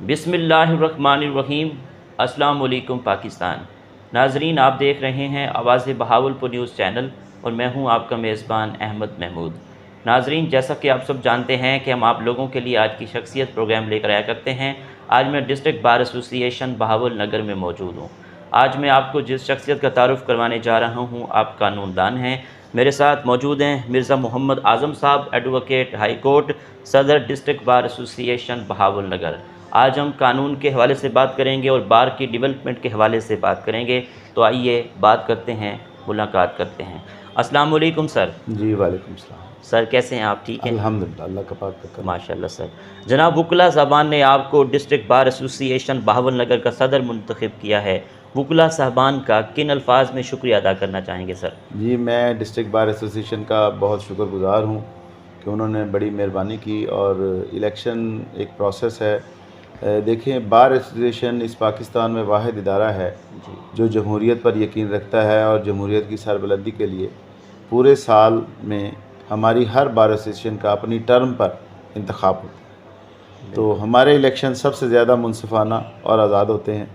बिस्मिल्लाहिर्रहमानिर्रहीम। अस्सलाम वालेकुम पाकिस्तान। नाजरीन, आप देख रहे हैं आवाज़ बहावलपुर न्यूज़ चैनल और मैं हूं आपका मेज़बान अहमद महमूद। नाजरीन, जैसा कि आप सब जानते हैं कि हम आप लोगों के लिए आज की शख्सियत प्रोग्राम लेकर आया करते हैं। आज मैं district bar association Bahawal Nagar में मौजूद हूँ। आज मैं आपको जिस शख्सियत का तारुफ़ करवाने जा रहा हूँ, आप कानूनदान हैं। मेरे साथ मौजूद हैं मिर्ज़ा मोहम्मद आज़म साहब, एडवोकेट हाई कोर्ट, सदर डिस्ट्रिक्ट बार एसोसिएशन बहावल नगर। आज हम कानून के हवाले से बात करेंगे और बार की डेवलपमेंट के हवाले से बात करेंगे। तो आइए बात करते हैं, मुलाकात करते हैं। अस्सलाम वालेकुम सर। जी वालेकुम सलाम। सर कैसे हैं आप? ठीक हैं? अल्हम्दुलिल्लाह, अल्लाह का पाक का करम। माशाल्लाह सर। जनाब वकला साहबान ने आपको डिस्ट्रिक्ट बार एसोसिएशन बहावल नगर का सदर मुंतखब किया है। वकला साहबान का किन अल्फाज में शुक्रिया अदा करना चाहेंगे सर? जी, मैं डिस्ट्रिक्ट बार एसोसिएशन का बहुत शुक्रगुज़ार हूँ कि उन्होंने बड़ी मेहरबानी की और इलेक्शन एक प्रोसेस है। देखिए, बार एसोसिएशन इस पाकिस्तान में वाहिद इदारा है जी जो जमहूरियत पर यकीन रखता है और जमहूरियत की सरबलंदी के लिए पूरे साल में हमारी हर बार एसोसिएशन का अपनी टर्म पर इंतखाब होता है। तो हमारे इलेक्शन सबसे ज़्यादा मुनसिफाना और आज़ाद होते हैं।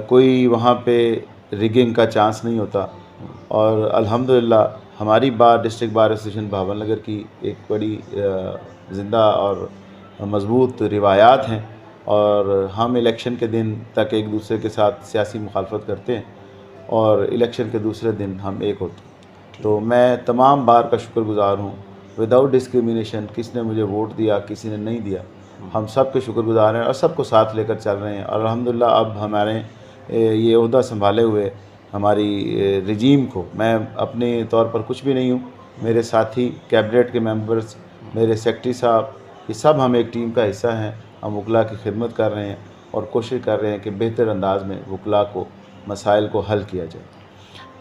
कोई वहाँ पे रिगिंग का चांस नहीं होता और अल्हम्दुलिल्लाह हमारी बार डिस्ट्रिक्ट बार एसोसिएशन बहावल नगर की एक बड़ी ज़िंदा और मज़बूत रिवायात हैं और हम इलेक्शन के दिन तक एक दूसरे के साथ सियासी मुखालफत करते हैं और इलेक्शन के दूसरे दिन हम एक होते हैं। तो मैं तमाम बार का शुक्रगुज़ार हूँ, विदाउट डिस्क्रिमिनेशन, किसने मुझे वोट दिया किसी ने नहीं दिया, हम सब के शुक्रगुज़ार हैं और सबको साथ लेकर चल रहे हैं। और अल्हम्दुलिल्लाह अब हमारे ये ओहदा संभाले हुए हमारी रजीम को, मैं अपने तौर पर कुछ भी नहीं हूँ, मेरे साथी कैबिनेट के मेंबर्स, मेरे सेक्रेटरी साहब, ये सब हम एक टीम का हिस्सा हैं। हम वकला की खिदमत कर रहे हैं और कोशिश कर रहे हैं कि बेहतर अंदाज में वकला को मसाइल को हल किया जाए।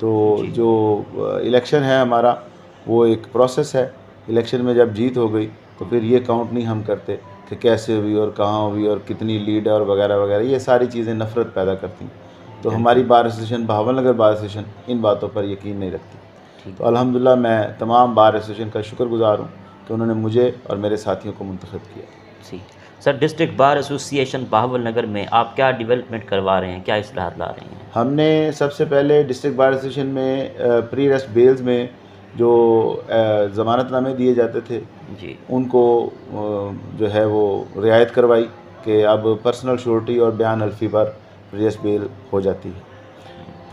तो जो इलेक्शन है हमारा, वो एक प्रोसेस है। इलेक्शन में जब जीत हो गई तो फिर ये काउंट नहीं हम करते कि कैसे हुई और कहाँ हुई और कितनी लीड है और वगैरह वगैरह, ये सारी चीज़ें नफ़रत पैदा करती हैं। तो हमारी बार association Bahawal Nagar bar association in बातों पर यकीन नहीं रखती। तो अल्हम्दुलिल्लाह मैं तमाम बार एसोसिएशन का शुक्रगुज़ार हूँ कि उन्होंने मुझे और मेरे साथियों को मुंतखब किया। जी sir, district bar association Bahawal Nagar में आप क्या डेवलपमेंट करवा रहे हैं, क्या इस्लाहात ला रहे हैं? हमने सबसे पहले डिस्ट्रिक्ट बार एसोसिएशन में प्री अरेस्ट बेल्स में जो ज़मानतनामे दिए जाते थे जी उनको जो है वो रियायत करवाई कि अब पर्सनल श्योरिटी और बयान अल्फ़ी पर प्री अरेस्ट बेल हो जाती है।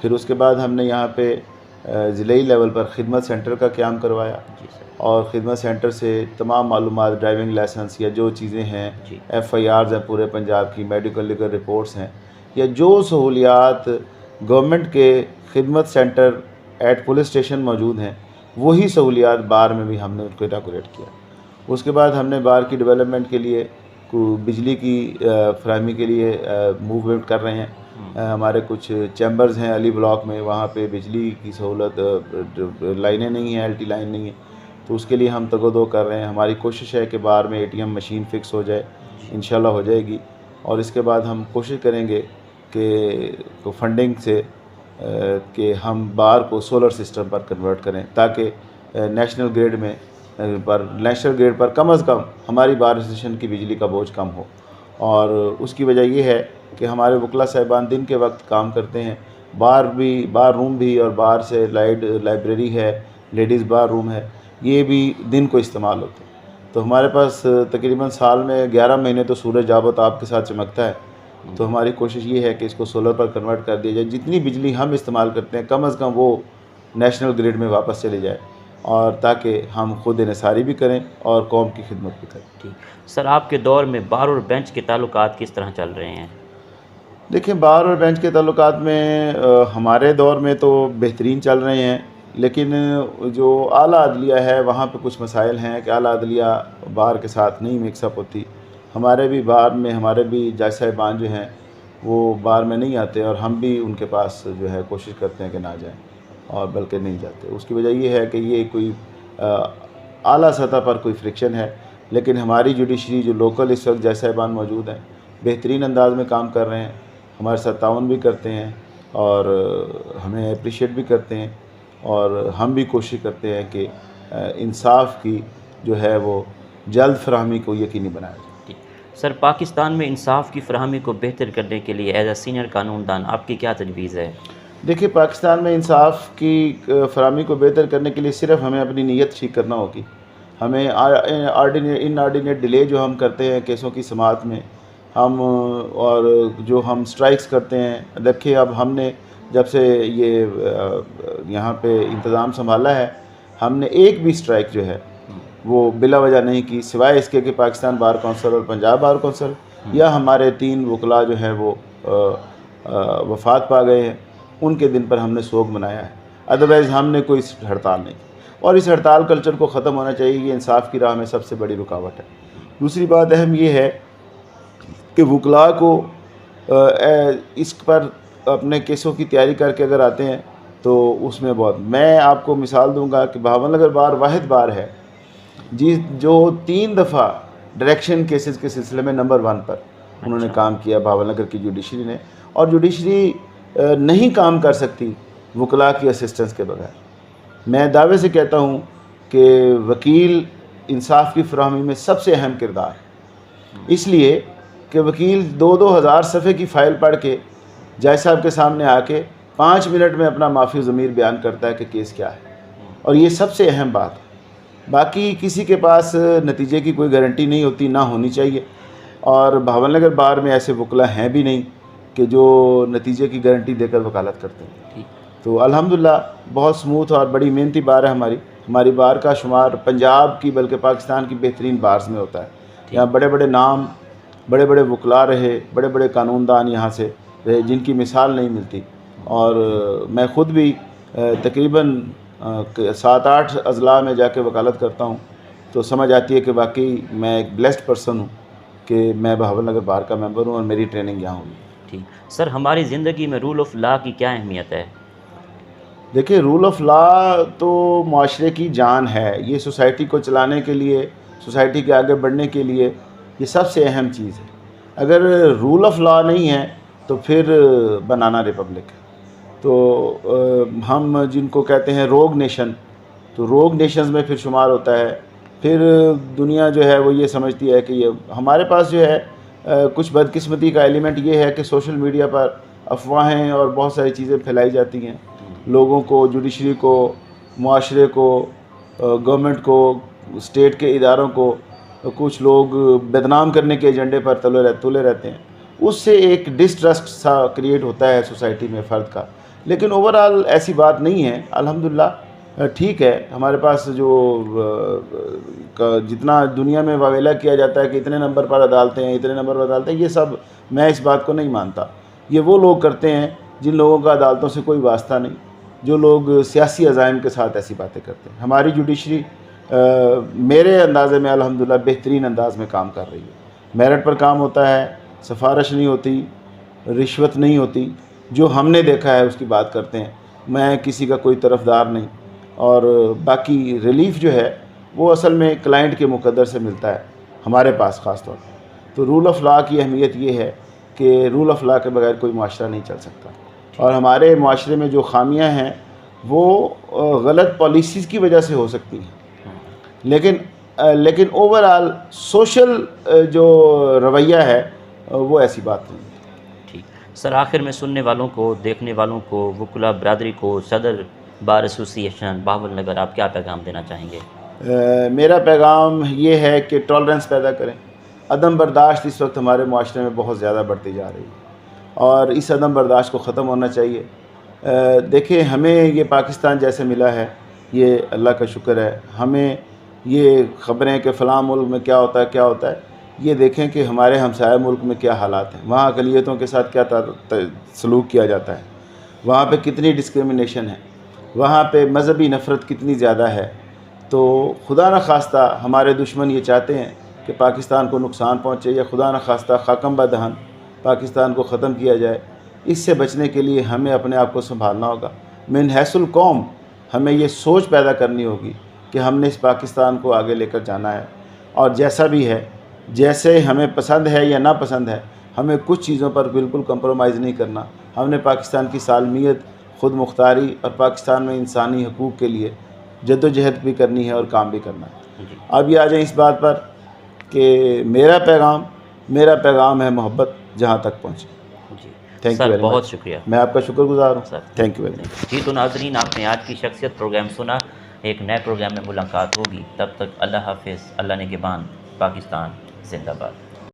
फिर उसके बाद हमने यहाँ पे ज़िले लेवल पर खिदमत सेंटर का क़याम करवाया जी सर। और ख़िदमत सेंटर से तमाम मालूमात, ड्राइविंग लाइसेंस या जो चीज़ें हैं, जी FIRs हैं पूरे पंजाब की, मेडिकल लीगल रिपोर्ट्स हैं, या जो सहूलियात गवर्नमेंट के खिदमत सेंटर एट पुलिस स्टेशन मौजूद हैं, वही सहूलियात बार में भी हमने उनको इनागोरेट किया। उसके बाद हमने बार की डेवलपमेंट के लिए बिजली की फराहमी के लिए मूवमेंट कर रहे हैं। हमारे कुछ चैम्बर्स हैं अली ब्लॉक में, वहाँ पे बिजली की सहूलत लाइनें नहीं हैं, LT लाइन नहीं है, तो उसके लिए हम तगोदो कर रहे हैं। हमारी कोशिश है कि बार में ATM मशीन फ़िक्स हो जाए, इंशाल्लाह हो जाएगी। और इसके बाद हम कोशिश करेंगे कि फंडिंग से कि हम बार को सोलर सिस्टम पर कन्वर्ट करें ताकि नेशनल ग्रिड पर कम अज़ कम हमारी बार एसोसिएशन की बिजली का बोझ कम हो। और उसकी वजह ये है कि हमारे वकला साहिबान दिन के वक्त काम करते हैं, बार रूम भी और बार से लाइब्रेरी है, लेडीज़ बार रूम है, ये भी दिन को इस्तेमाल होते हैं। तो हमारे पास तकरीबन साल में 11 महीने तो सूरज आबोताब के साथ चमकता है। तो हमारी कोशिश ये है कि इसको सोलर पर कन्वर्ट कर दिया जाए, जितनी बिजली हम इस्तेमाल करते हैं कम अज़ कम वो नेशनल ग्रिड में वापस चली जाए, और ताकि हम खुद इन्हिसारी भी करें और कौम की खिदमत भी करें। ठीक सर, आपके दौर में बार और बेंच के ताल्लुकात किस तरह चल रहे हैं? देखिए, बार और बेंच के ताल्लुकात में हमारे दौर में तो बेहतरीन चल रहे हैं, लेकिन जो आला अदलिया है वहाँ पे कुछ मसाइल हैं कि आला अदलिया बार के साथ नहीं मिक्सअप होती। हमारे भी बार में हमारे भी जज साहिबान जो हैं वो बार में नहीं आते और हम भी उनके पास जो है कोशिश करते हैं कि ना जाएं, और बल्कि नहीं जाते। उसकी वजह ये है कि ये कोई आला सतह पर कोई फ्रिक्शन है, लेकिन हमारी जुडिशरी जो लोकल इस वक्त जज साहिबान मौजूद हैं बेहतरीन अंदाज में काम कर रहे हैं, हमारे साथ ताउन भी करते हैं और हमें अप्रिशिएट भी करते हैं, और हम भी कोशिश करते हैं कि इंसाफ की जो है वो जल्द फराहमी को यकीनी बनाया जाए। सर, पाकिस्तान में इंसाफ की फराहमी को बेहतर करने के लिए एज ए सीनियर कानूनदान आपकी क्या तजवीज़ है? देखिए, पाकिस्तान में इंसाफ की फराहमी को बेहतर करने के लिए सिर्फ हमें अपनी नीयत ठीक करना होगी। हमें इनऑर्डिनेट डिले जो हम करते हैं केसों की समाअत में, हम और जो हम स्ट्राइक्स करते हैं, देखिए अब हमने जब से ये यहाँ पे इंतज़ाम संभाला है, हमने एक भी स्ट्राइक जो है वो बिला वजह नहीं की, सिवाय इसके कि पाकिस्तान बार कौंसिल और पंजाब बार कौंसिल या हमारे 3 वकला जो हैं वो वफ़ात पा गए हैं, उनके दिन पर हमने सोग मनाया है। अदरवाइज़ हमने कोई हड़ताल नहीं की। और इस हड़ताल कल्चर को ख़त्म होना चाहिए, ये इंसाफ की राह में सबसे बड़ी रुकावट है। दूसरी बात अहम ये है कि वकला को इस पर अपने केसों की तैयारी करके अगर आते हैं तो उसमें बहुत, मैं आपको मिसाल दूंगा कि भावनगर बार वाहिद बार है जो 3 दफ़ा डायरेक्शन केसेस के सिलसिले में नंबर 1 पर उन्होंने काम किया भावनगर की जुडिशरी ने। और जुडिशरी नहीं काम कर सकती वकला की असिस्टेंस के बगैर। मैं दावे से कहता हूँ कि वकील इंसाफ की फराहमी में सबसे अहम किरदार है, इसलिए कि वकील 2-2 हज़ार सफ़े की फ़ाइल पढ़ के जज साहब के सामने आके 5 मिनट में अपना माफ़ी ज़मीर बयान करता है कि केस क्या है, और ये सबसे अहम बात है। बाकी किसी के पास नतीजे की कोई गारंटी नहीं होती, ना होनी चाहिए, और भावनगर बार में ऐसे वकला हैं भी नहीं कि जो नतीजे की गारंटी देकर वकालत करते हैं। तो अल्हम्दुलिल्लाह बहुत स्मूथ और बड़ी मेहनती बार है हमारी बार का शुमार पंजाब की बल्कि पाकिस्तान की बेहतरीन बार्स में होता है। यहाँ बड़े बड़े नाम, बड़े बड़े वकला रहे, बड़े बड़े कानूनदान यहाँ से रहे जिनकी मिसाल नहीं मिलती। और मैं ख़ुद भी तकरीबन 7-8 अज़ला में जाके वकालत करता हूँ, तो समझ आती है कि वाकई मैं एक ब्लेस्ड पर्सन हूँ कि मैं भावनगर बार का मेंबर हूँ और मेरी ट्रेनिंग यहाँ हुई। ठीक सर, हमारी ज़िंदगी में रूल ऑफ लॉ की क्या अहमियत है? देखिए, रूल ऑफ लॉ तो माशरे की जान है। ये सोसाइटी को चलाने के लिए, सोसाइटी के आगे बढ़ने के लिए ये सबसे अहम चीज़ है। अगर रूल ऑफ लॉ नहीं है तो फिर बनाना रिपब्लिक है। तो हम जिनको कहते हैं रोग नेशन, तो रोग नेशंस में फिर शुमार होता है। फिर दुनिया जो है वो ये समझती है कि ये हमारे पास जो है कुछ बदकिस्मती का एलिमेंट ये है कि सोशल मीडिया पर अफवाहें और बहुत सारी चीज़ें फैलाई जाती हैं। लोगों को, जुडिशरी को, मुआशरे को, गवर्नमेंट को, स्टेट के इदारों को कुछ लोग बदनाम करने के एजेंडे पर तुले रहते हैं। उससे एक डिस्ट्रस्ट सा क्रिएट होता है सोसाइटी में फ़र्द का। लेकिन ओवरऑल ऐसी बात नहीं है, अल्हम्दुलिल्लाह ठीक है। हमारे पास जो जितना दुनिया में वावेला किया जाता है कि इतने नंबर पर अदालतें हैं, इतने नंबर पर अदालतें, ये सब मैं इस बात को नहीं मानता। ये वो लोग करते हैं जिन लोगों का अदालतों से कोई वास्ता नहीं, जो लोग सियासी अज़ाइम के साथ ऐसी बातें करते हैं। हमारी जुडिशरी मेरे अंदाज़े में अल्हम्दुलिल्लाह बेहतरीन अंदाज में काम कर रही है। मेरिट पर काम होता है, सिफारिश नहीं होती, रिश्वत नहीं होती। जो हमने देखा है उसकी बात करते हैं, मैं किसी का कोई तरफदार नहीं। और बाकी रिलीफ जो है वो असल में क्लाइंट के मुकद्दर से मिलता है हमारे पास ख़ास तौर पर। तो रूल ऑफ़ लॉ की अहमियत ये है कि रूल ऑफ़ लॉ के बगैर कोई माशरा नहीं चल सकता। और हमारे माशरे में जो खामियां हैं वो गलत पॉलिसीज़ की वजह से हो सकती हैं, लेकिन ओवरऑल सोशल जो रवैया है वो ऐसी बात नहीं है। ठीक सर, आखिर में सुनने वालों को, देखने वालों को, वकला बरादरी को, सदर बार एसोसिएशन भावनगर, आप क्या पैगाम देना चाहेंगे? मेरा पैगाम ये है कि टॉलरेंस पैदा करें। अदम बर्दाश्त इस वक्त हमारे माशरे में बहुत ज़्यादा बढ़ती जा रही है और इस अदम बर्दाश्त को ख़त्म होना चाहिए। देखिए, हमें ये पाकिस्तान जैसे मिला है, ये अल्लाह का शुक्र है। हमें ये ख़बरें कि फ़लाँ मुल्क में क्या होता है, ये देखें कि हमारे हमसाया मुल्क में क्या हालात हैं, वहाँ अक़लियतों के साथ क्या सलूक किया जाता है, वहाँ पे कितनी डिस्क्रिमिनेशन है, वहाँ पे मज़हबी नफ़रत कितनी ज़्यादा है। तो खुदा न खास्ता हमारे दुश्मन ये चाहते हैं कि पाकिस्तान को नुकसान पहुँचे, या खुदा न खास्ता खाकम बदहन पाकिस्तान को ख़त्म किया जाए। इससे बचने के लिए हमें अपने आप को संभालना होगा। मिन हैसुल कौम हमें ये सोच पैदा करनी होगी कि हमने इस पाकिस्तान को आगे लेकर जाना है, और जैसा भी है, जैसे हमें पसंद है या ना पसंद है, हमें कुछ चीज़ों पर बिल्कुल कंप्रोमाइज़ नहीं करना। हमने पाकिस्तान की सालमियत, ख़ुद मुख्तारी और पाकिस्तान में इंसानी हकूक़ के लिए जद्दोजहद भी करनी है और काम भी करना है। अब ये आ जाए इस बात पर कि मेरा पैगाम मेरा पैगाम है मोहब्बत जहाँ तक पहुँचे। जी थैंक यू सर, वेरी बहुत मच। शुक्रिया मैं आपका शुक्रगुजार हूँ सर। Thank you very much. जी तो नाजरीन, आपने आज की शख्सियत प्रोग्राम सुना। एक नए प्रोग्राम में मुलाकात होगी, तब तक अल्लाह हाफिज़, अल्लाह निगहबान, पाकिस्तान जिंदाबाद।